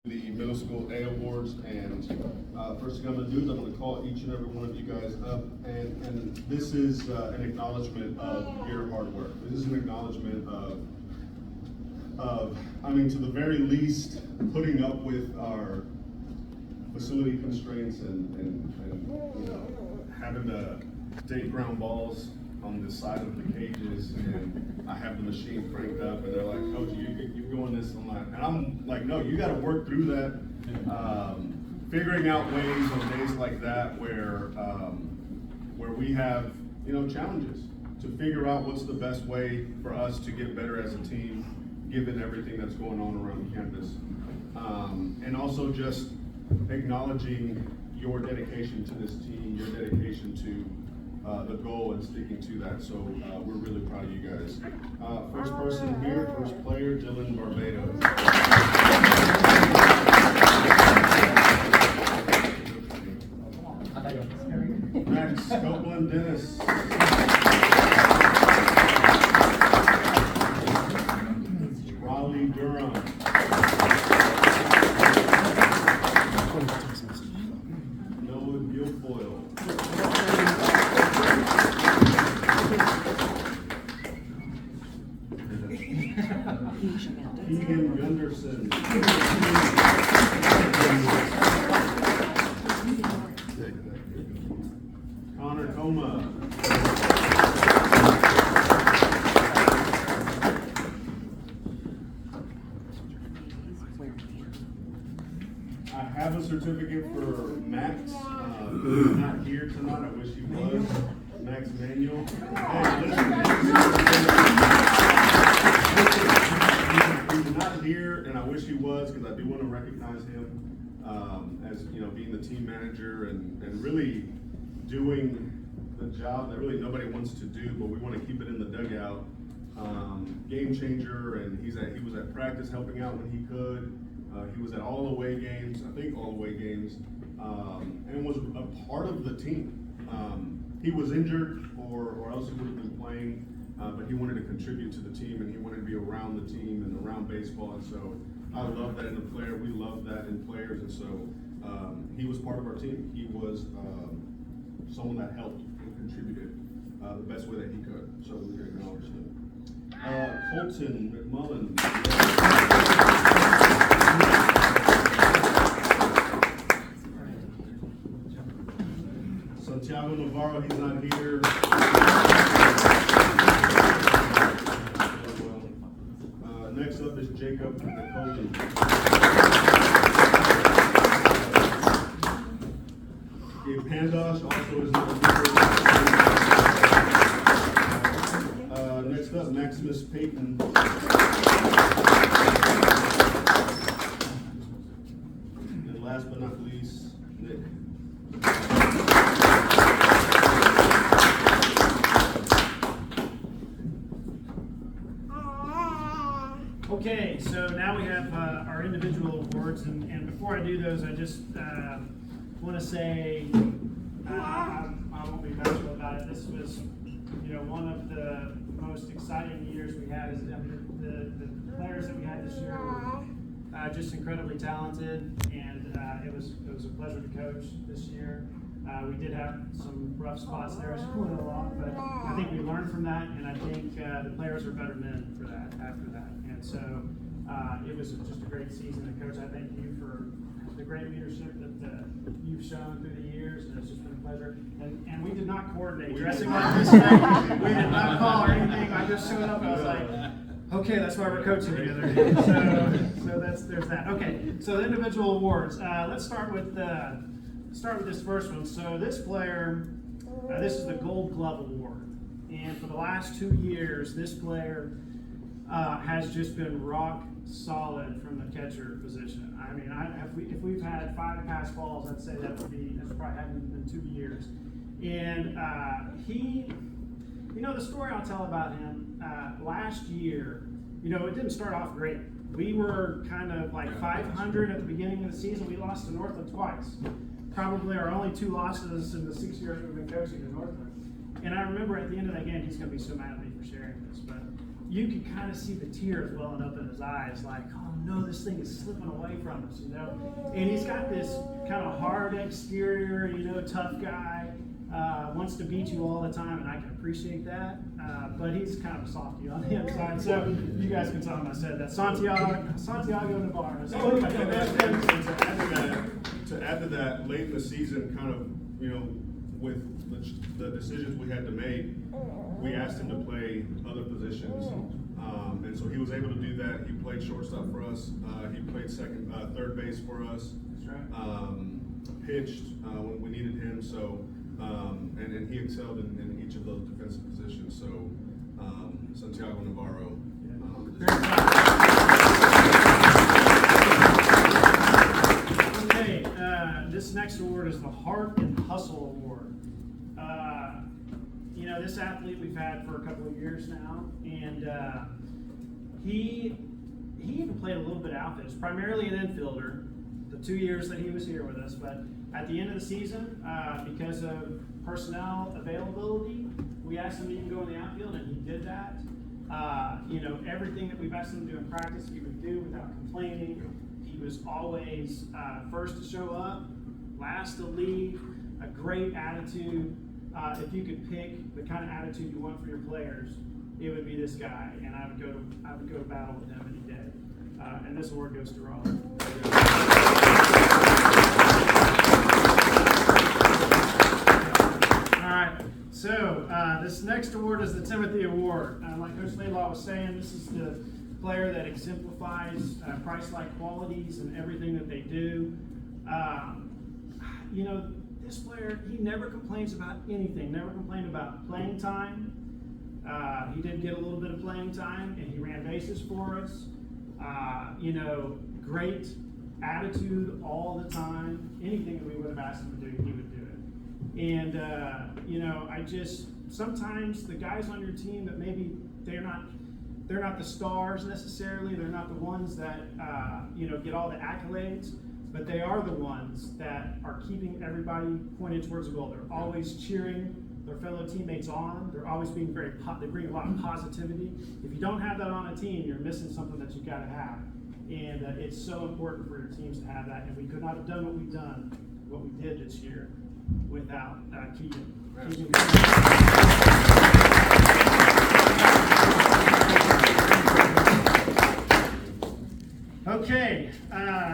The middle school A awards, and first thing I'm going to do is I'm going to call each and every one of you guys up, and this is an acknowledgement of your hard work. This is an acknowledgement of, I mean, to the very least, putting up with our facility constraints and you know, having to take ground balls on the side of the cages, and I have the machine cranked up, and they're like, "Coach, you're going this and that," and I'm like, "No, you got to work through that." Figuring out ways on days like that where we have, you know, challenges to figure out what's the best way for us to get better as a team, given everything that's going on around campus, and also just acknowledging your dedication to this team, your dedication to the goal and sticking to that. So we're really proud of you guys. First person here, first player, Dylan Barbados. Next, Copeland Dennis. Raleigh Durham. Noah Guilfoyle. Keegan Gunderson. Connor Coma. I have a certificate for Max. He's not here tonight. I wish he was. Max Manuel. Hey, he's not here, and I wish he was, because I do want to recognize him as, you know, being the team manager and really doing the job that really nobody wants to do, but we want to keep it in the dugout. Game changer, and he was at practice helping out when he could. He was at all away games, I think all away games, and was a part of the team. He was injured, or else he would have been playing, but he wanted to contribute to the team, and he wanted to be around the team and around baseball, and so I love that in a player. We love that in players, and so he was part of our team. He was someone that helped and contributed the best way that he could, so we can acknowledge him. Colton McMullen. Santiago Navarro, he's not here. Next up is Jacob Nicole. Gabe Pandosh also is not here. Next up, Maximus Payton. And last but not least, Nick. Okay, so now we have our individual awards, and before I do those, I just want to say I won't be bashful about it. This was, you know, one of the most exciting years we had. The players that we had this year were just incredibly talented, and it was a pleasure to coach this year. We did have some rough spots there as we went along, but I think we learned from that, and I think the players are better men for that after that. And so it was just a great season. And Coach, I thank you for the great leadership that you've shown through the years, and it's just been a pleasure. And we did not coordinate dressing up this night. We did not call or anything. I just showed up and I was like, okay, that's why we're coaching together. So there's that. Okay, so the individual awards. Let's start with this first one. So this player, this is the Gold Glove Award, and for the last 2 years, this player has just been rock solid from the catcher position. I mean, if we've had 5 pass balls, I'd say that's probably happened in 2 years. And he, you know, the story I'll tell about him, last year, you know, it didn't start off great. We were kind of like 500 at the beginning of the season. We lost to Northland twice. Probably our only 2 losses in the 6 years we've been coaching in Northland. And I remember at the end of that game, he's going to be so mad at me for sharing this, but you could kind of see the tears welling up in his eyes, like, oh no, this thing is slipping away from us, you know. And he's got this kind of hard exterior, you know, tough guy, wants to beat you all the time, and I can appreciate that. But he's kind of a softie on the inside, so you guys can tell him I said that. Santiago Navarro. To add to that, late in the season, kind of, you know, with the decisions we had to make, we asked him to play other positions, and so he was able to do that. He played shortstop for us. He played third base for us. That's right. Pitched when we needed him. So, and he excelled in each of those defensive positions. So, Santiago Navarro. Okay, this next award is the Heart and Hustle Award. You know, this athlete we've had for a couple of years now, and he even played a little bit of outfield. He's primarily an infielder, the 2 years that he was here with us, but at the end of the season, because of personnel availability, we asked him to even go in the outfield, and he did that. You know, everything that we've asked him to do in practice, he would do without complaining. He was always first to show up, last to leave, a great attitude. If you could pick the kind of attitude you want for your players, it would be this guy, and I would go to battle with him, and he did. And this award goes to Raleigh. All right. So this next award is the Timothy Award. Like Coach Laidlaw was saying, this is the player that exemplifies Christ-like qualities in everything that they do. You know, this player, he never complains about anything, never complained about playing time. He did get a little bit of playing time, and he ran bases for us. You know, great attitude all the time. Anything that we would have asked him to do, he would do it. And, you know, sometimes the guys on your team that maybe they're not the stars necessarily, they're not the ones that, you know, get all the accolades, but they are the ones that are keeping everybody pointed towards the goal. They're always cheering their fellow teammates on. They're always being they bring a lot of positivity. If you don't have that on a team, you're missing something that you've got to have. And it's so important for your teams to have that. And we could not have done what we did this year without Keegan. Okay,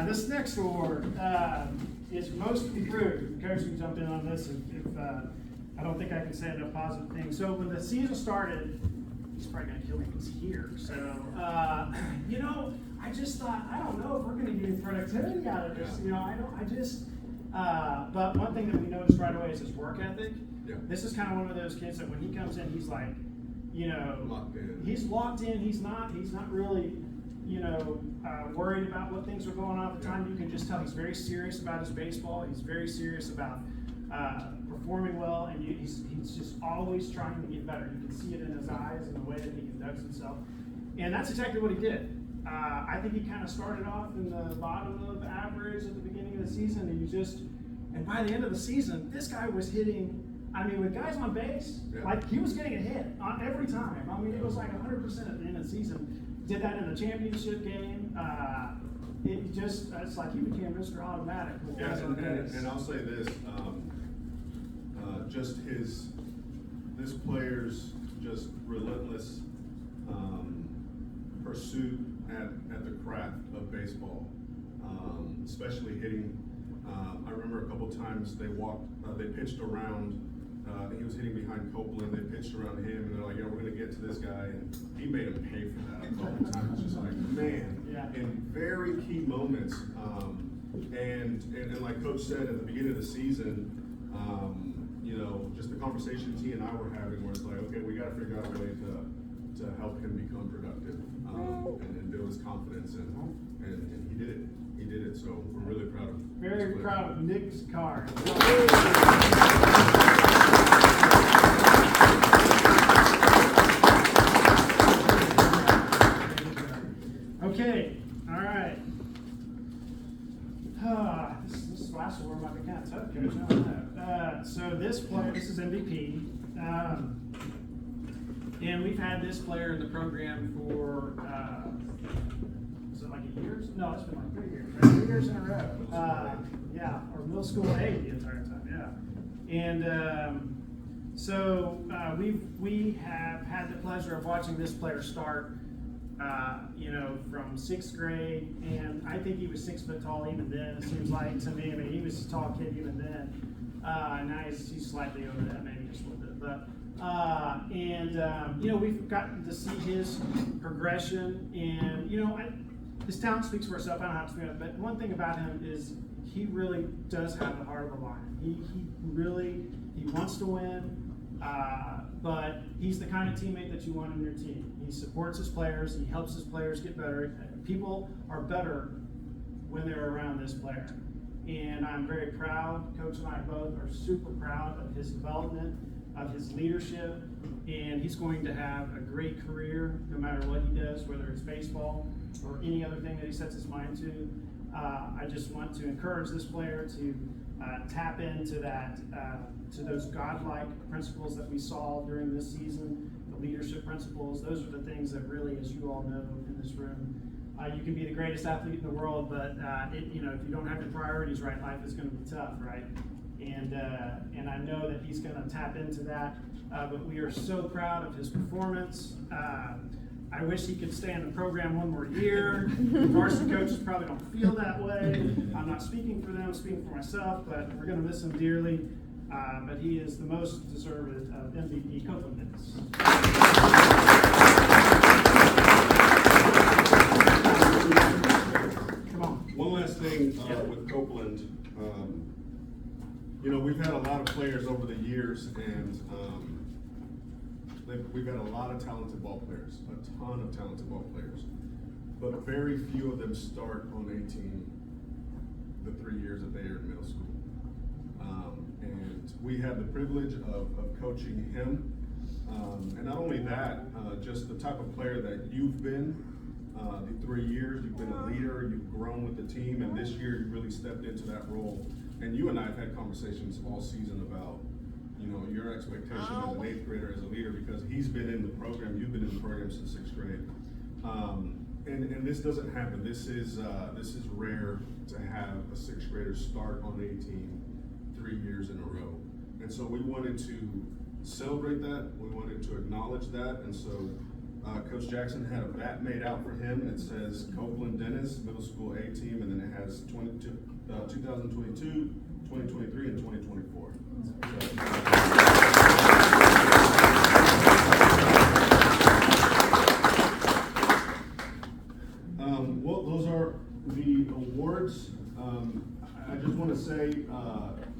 this next award is most improved. Coach can jump in on this if I don't think I can say enough positive things. So when the season started, he's probably going to kill me because he's here. So, you know, I just thought, I don't know if we're going to get any productivity out of this. You know, but one thing that we noticed right away is his work ethic. Yeah. This is kind of one of those kids that when he comes in, he's like, you know, he's locked in. He's not really, you know, worried about what things are going on at the time. You can just tell he's very serious about his baseball. He's very serious about performing well, and he's just always trying to get better. You can see it in his eyes and the way that he conducts himself. And that's exactly what he did. I think he kind of started off in the bottom of average at the beginning of the season, and by the end of the season, this guy was hitting, I mean, with guys on base, like he was getting a hit on every time. I mean, it was like 100% at the end of the season. Did that in the championship game. It's like he became Mr. Automatic with guys on base. And I'll say this, just this player's just relentless pursuit at the craft of baseball, especially hitting. I remember a couple times they pitched around. I think he was hitting behind Copeland. They pitched around him, and they're like, "Yeah, we're going to get to this guy," and he made him pay for that a couple times. Just like, man, in very key moments. And like Coach said at the beginning of the season, you know, just the conversations he and I were having, where it's like, okay, we got to figure out a way to help him become productive and build his confidence, and he did it. He did it. So we're really proud of him. Very proud of Nick's car. Okay, all right. This last one might be kind of tough, Coach. I don't know. So this player, this is MVP. And we've had this player in the program for, is it like a year? No, it's been like 3 years, right? 3 years in a row. Yeah, or middle school A the entire time, yeah. And so we have had the pleasure of watching this player start, from 6th grade, and I think he was 6 foot tall even then, it seems like to me. I mean, he was a tall kid even then. Now he's slightly over that, maybe just a little bit. But we've gotten to see his progression, and his talent speaks for itself. I don't have to speak it, but one thing about him is he really does have the heart of a lion. He wants to win. But he's the kind of teammate that you want on your team. He supports his players. He helps his players get better. People are better when they're around this player. And I'm very proud. Coach and I both are super proud of his development, of his leadership. And he's going to have a great career no matter what he does, whether it's baseball or any other thing that he sets his mind to. I just want to encourage this player to tap into that, to those godlike principles that we saw during this season, the leadership principles. Those are the things that really, as you all know in this room, you can be the greatest athlete in the world, but if you don't have your priorities right, life is going to be tough, right? And I know that he's going to tap into that. But we are so proud of his performance. I wish he could stay in the program one more year. Varsity coaches probably don't feel that way. I'm not speaking for them, I'm speaking for myself, but we're going to miss him dearly. But he is the most deserved of MVP Copeland minutes. Come on. One last thing with Copeland. We've had a lot of players over the years, and we've had a lot of talented ball players, a ton of talented ball players, but very few of them start on a team the 3 years that they are in middle school. And we have the privilege of coaching him. And not only that, just the type of player that you've been, the 3 years, you've been a leader, you've grown with the team, and this year you really stepped into that role. And you and I have had conversations all season about your expectation as an 8th grader, as a leader, because he's been in the program, you've been in the program since 6th grade. And this doesn't happen. This is rare to have a 6th grader start on a team 3 years in a row. And so we wanted to celebrate that. We wanted to acknowledge that. And so Coach Jackson had a bat made out for him that says Copeland Dennis, middle school A team, and then it has 2022, 2023, and 2024. Well, those are the awards. I just want to say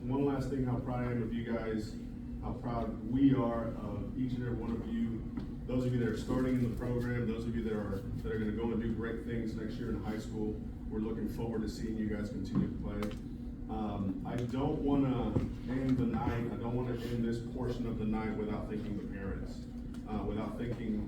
one last thing, how proud I am of you guys, how proud we are of each and every one of you. Those of you that are starting in the program, those of you that are going to go and do great things next year in high school, we're looking forward to seeing you guys continue to play. I don't want to end the night, I don't want to end this portion of the night without thanking the parents, without thanking